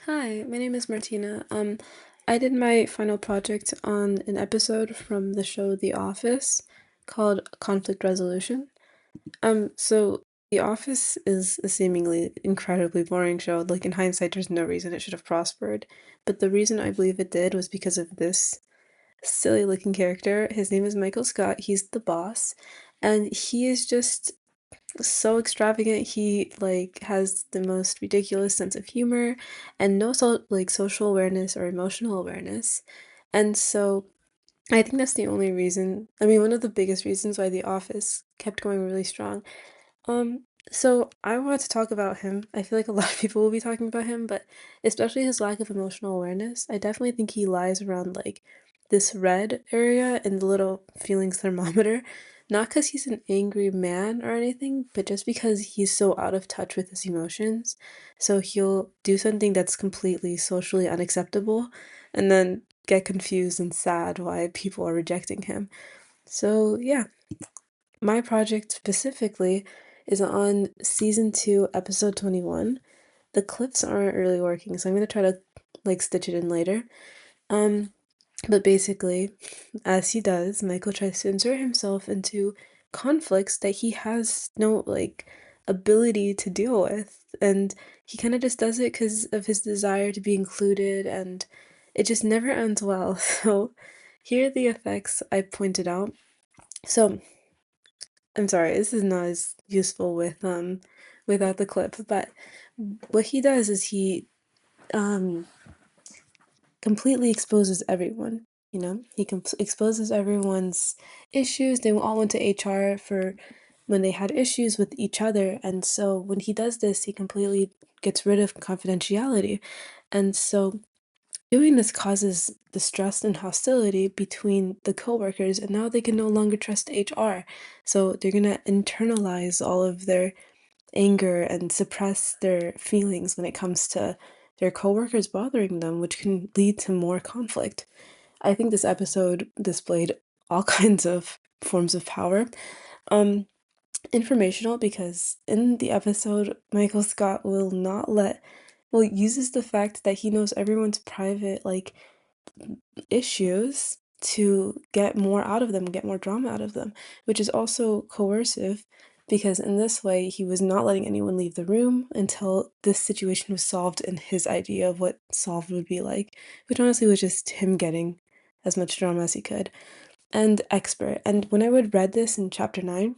Hi, my name is Martina. I did my final project on an episode from the show The Office called Conflict Resolution. So The Office is a seemingly incredibly boring show. Like in hindsight, there's no reason it should have prospered. But the reason I believe it did was because of this silly looking character. His name is Michael Scott. He's the boss, and he is just so extravagant. He like has the most ridiculous sense of humor and no social awareness or emotional awareness. And so I think that's the only reason, I mean, one of the biggest reasons why The Office kept going really strong. So I wanted to talk about him. I feel like a lot of people will be talking about him, but especially his lack of emotional awareness. I definitely think he lies around like this red area in the little feelings thermometer. Not because he's an angry man or anything, but just because he's so out of touch with his emotions. So he'll do something that's completely socially unacceptable and then get confused and sad why people are rejecting him. So, yeah, my project specifically is on season 2, episode 21. The clips aren't really working, so I'm gonna try to like stitch it in later. Um, but basically, as he does, Michael tries to insert himself into conflicts that he has no like ability to deal with, and he kind of just does it because of his desire to be included, and it just never ends well. So, here are the effects I pointed out. So, I'm sorry, this is not as useful without the clip, but what he does is he um completely exposes everyone, He exposes everyone's issues. They all went to HR for when they had issues with each other, and so when he does this, he completely gets rid of confidentiality. And so doing this causes distrust and hostility between the coworkers, and now they can no longer trust HR. So they're gonna internalize all of their anger and suppress their feelings when it comes to their coworkers bothering them, which can lead to more conflict. I think this episode displayed all kinds of forms of power. Um, Informational because in the episode, Michael Scott will not let, well, uses the fact that he knows everyone's private, like, issues to get more out of them, get more drama out of them, which is also coercive because in this way he was not letting anyone leave the room until this situation was solved in his idea of what solved would be like, which honestly was just him getting as much drama as he could. And expert. And when I would read this in chapter 9,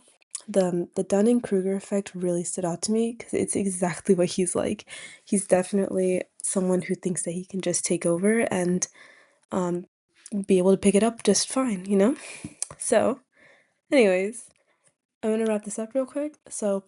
the Dunning-Kruger effect really stood out to me because it's exactly what he's like. He's definitely someone who thinks that he can just take over and um, be able to pick it up just fine? So, anyways, I'm gonna wrap this up real quick. So,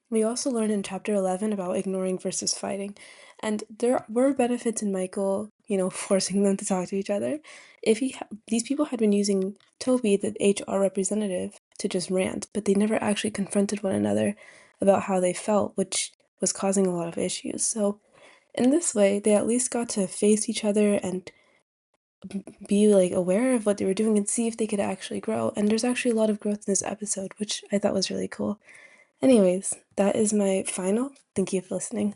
we also learned in chapter 11 about ignoring versus fighting, and there were benefits in Michael, forcing them to talk to each other. If these people had been using Toby, the HR representative, to just rant, but they never actually confronted one another about how they felt, which was causing a lot of issues. So, in this way, they at least got to face each other and be like aware of what they were doing and see if they could actually grow. And there's actually a lot of growth in this episode, which I thought was really cool. Anyways, that is my final. Thank you for listening.